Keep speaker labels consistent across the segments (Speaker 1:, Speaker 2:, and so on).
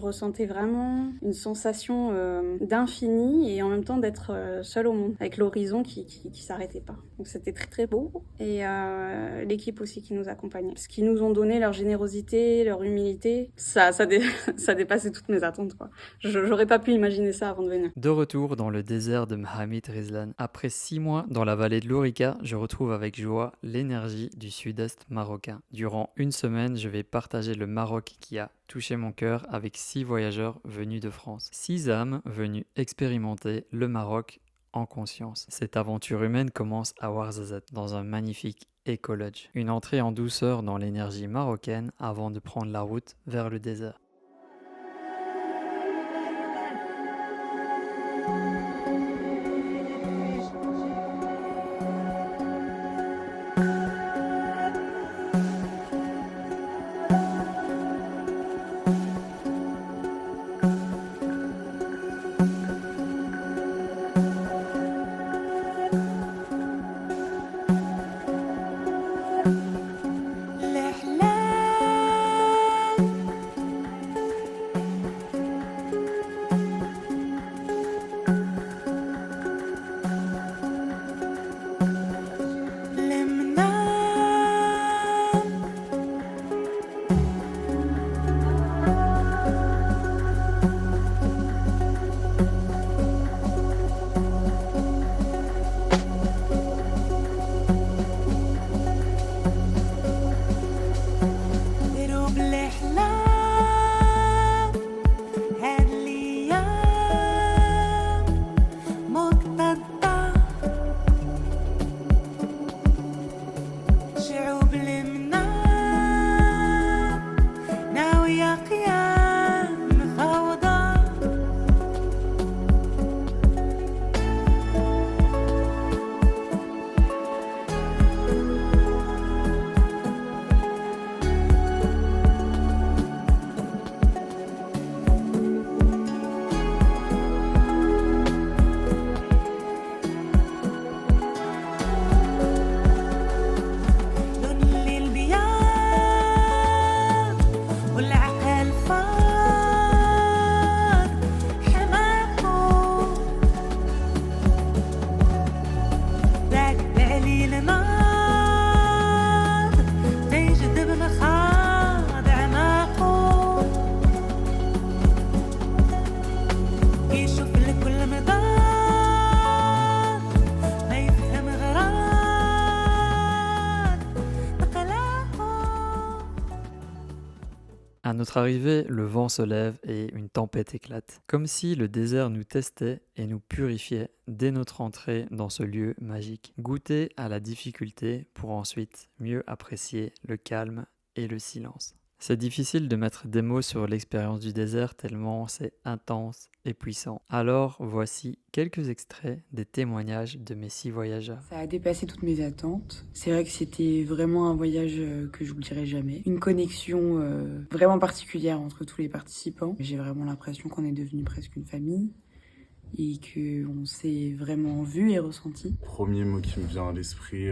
Speaker 1: Je ressentais vraiment une sensation d'infini et en même temps d'être seule au monde, avec l'horizon qui s'arrêtait pas. Donc c'était très très beau. Et l'équipe aussi qui nous accompagnait. Parce qu'ils nous ont donné leur générosité, leur humilité. Ça dépassait toutes mes attentes, quoi. J'aurais pas pu imaginer ça avant de venir.
Speaker 2: De retour dans le désert de Mohamed Rizlan. Après 6 mois dans la vallée de l'Ourika, je retrouve avec joie l'énergie du sud-est marocain. Durant une semaine, je vais partager le Maroc qui a touché mon cœur avec 6 voyageurs venus de France. 6 âmes venues expérimenter le Maroc en conscience. Cette aventure humaine commence à Ouarzazate, dans un magnifique éco-lodge. Une entrée en douceur dans l'énergie marocaine avant de prendre la route vers le désert. À notre arrivée, le vent se lève et une tempête éclate. Comme si le désert nous testait et nous purifiait dès notre entrée dans ce lieu magique. Goûter à la difficulté pour ensuite mieux apprécier le calme et le silence. C'est difficile de mettre des mots sur l'expérience du désert tellement c'est intense et puissant. Alors voici quelques extraits des témoignages de mes 6 voyageurs.
Speaker 3: Ça a dépassé toutes mes attentes. C'est vrai que c'était vraiment un voyage que je n'oublierai jamais. Une connexion vraiment particulière entre tous les participants. J'ai vraiment l'impression qu'on est devenu presque une famille et qu'on s'est vraiment vu et ressenti.
Speaker 4: Premier mot qui me vient à l'esprit,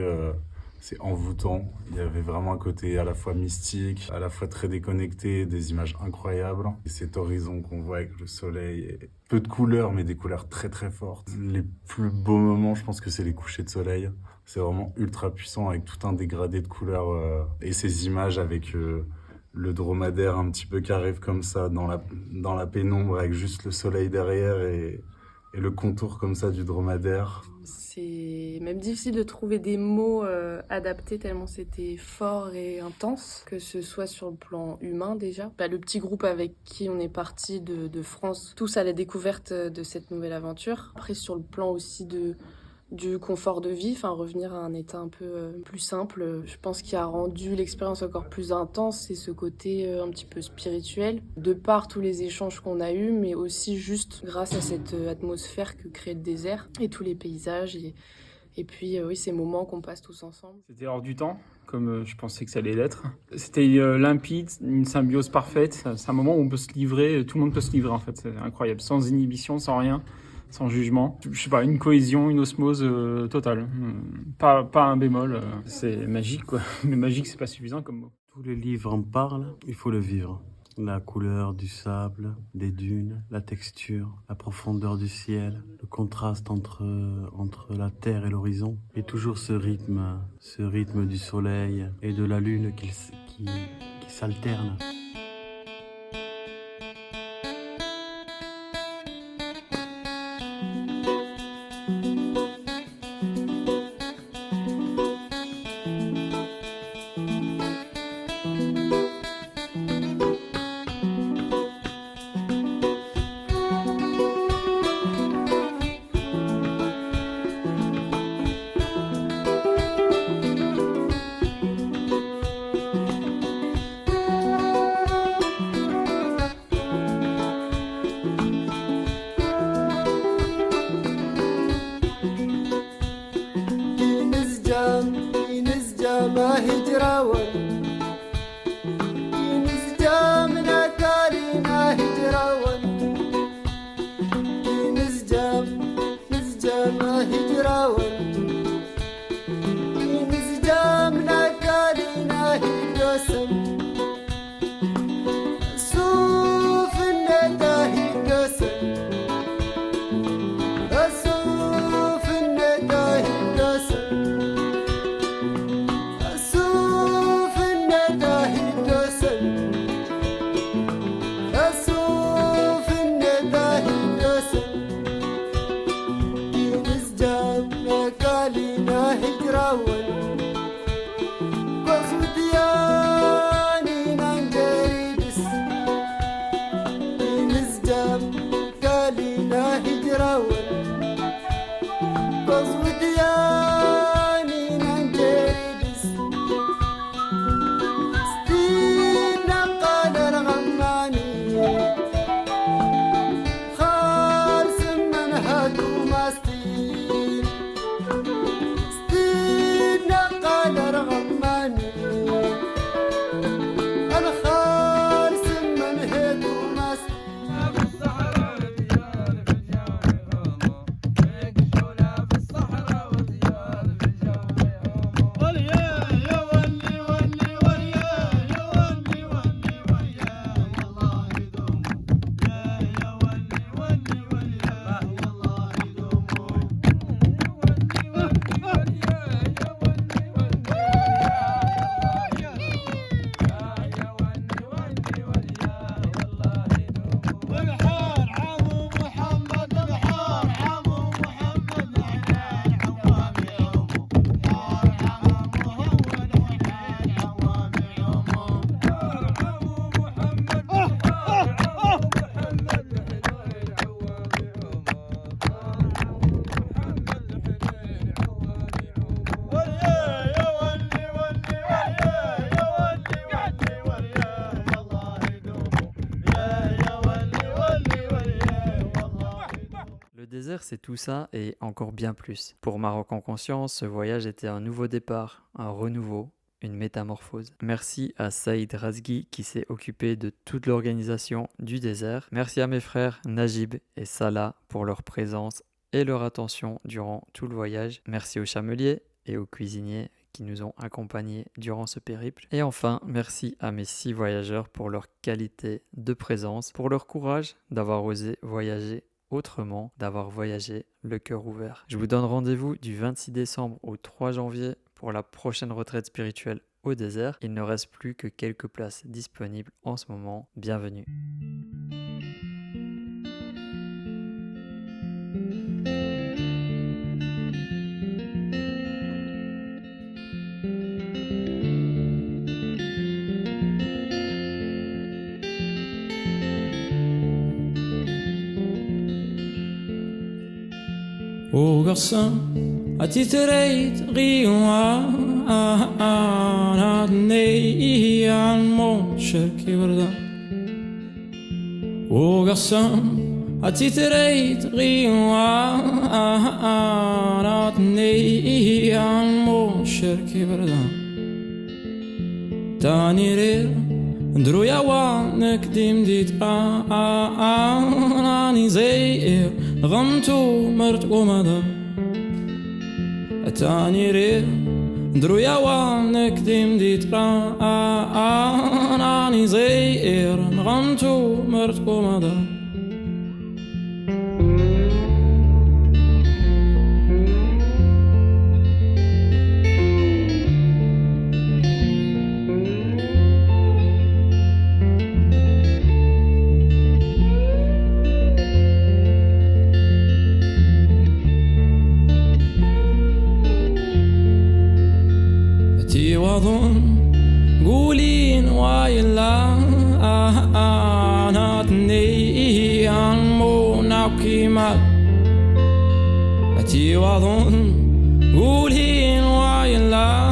Speaker 4: c'est envoûtant. Il y avait vraiment un côté à la fois mystique, à la fois très déconnecté, des images incroyables. Et cet horizon qu'on voit avec le soleil, et peu de couleurs, mais des couleurs très très fortes. Les plus beaux moments, je pense que c'est les couchers de soleil. C'est vraiment ultra puissant avec tout un dégradé de couleurs et ces images avec le dromadaire un petit peu qui arrive comme ça dans la pénombre avec juste le soleil derrière et le contour comme ça du dromadaire.
Speaker 5: C'est même difficile de trouver des mots adaptés tellement c'était fort et intense, que ce soit sur le plan humain déjà. Le petit groupe avec qui on est parti de France, tous à la découverte de cette nouvelle aventure. Après sur le plan aussi du confort de vie, revenir à un état un peu plus simple. Je pense qu'il a rendu l'expérience encore plus intense, c'est ce côté un petit peu spirituel, de par tous les échanges qu'on a eus, mais aussi juste grâce à cette atmosphère que crée le désert et tous les paysages et puis oui, ces moments qu'on passe tous ensemble.
Speaker 6: C'était hors du temps, comme je pensais que ça allait l'être. C'était limpide, une symbiose parfaite. C'est un moment où on peut se livrer, tout le monde peut se livrer en fait, c'est incroyable, sans inhibition, sans rien. Sans jugement, je sais pas, une cohésion, une osmose totale. Pas un bémol, c'est magique quoi. Mais magique, c'est pas suffisant comme mot.
Speaker 7: Tous les livres en parlent, il faut le vivre. La couleur du sable, des dunes, la texture, la profondeur du ciel, le contraste entre la terre et l'horizon. Et toujours ce rythme du soleil et de la lune qui s'alternent.
Speaker 2: C'est tout ça et encore bien plus. Pour Maroc en conscience, ce voyage était un nouveau départ, un renouveau, une métamorphose. Merci à Saïd Razgui qui s'est occupé de toute l'organisation du désert. Merci à mes frères Najib et Salah pour leur présence et leur attention durant tout le voyage. Merci aux chameliers et aux cuisiniers qui nous ont accompagnés durant ce périple. Et enfin, merci à mes 6 voyageurs pour leur qualité de présence, pour leur courage d'avoir osé voyager autrement, d'avoir voyagé le cœur ouvert. Je vous donne rendez-vous du 26 décembre au 3 janvier pour la prochaine retraite spirituelle au désert. Il ne reste plus que quelques places disponibles en ce moment. Bienvenue.
Speaker 8: وقصة أتتريت غيوها نادني عن موت شركي بردا وقصة أتتريت غيوها نادني عن موت شركي بردا تاني رير ندرو يا وانك ديم ديت راني زير غمتو مرت ومدى تاني رير درويا ونكدم دي تقرا راني زير نغمتو مرتكو مدى قولين وايلا أنا تني عمو ناوكي مال أتي وظن قولين وايلا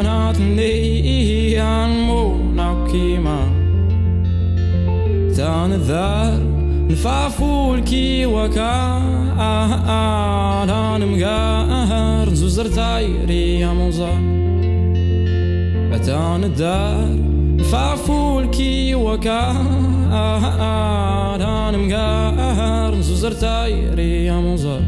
Speaker 8: أنا تني عمو ناوكي مال تان الذار نفافو الكي وكا أنا مقار نزوزر تايري يا موزار أتان الدار نفافو الكي وكا أنا مقار نزوزر تايري يا موزار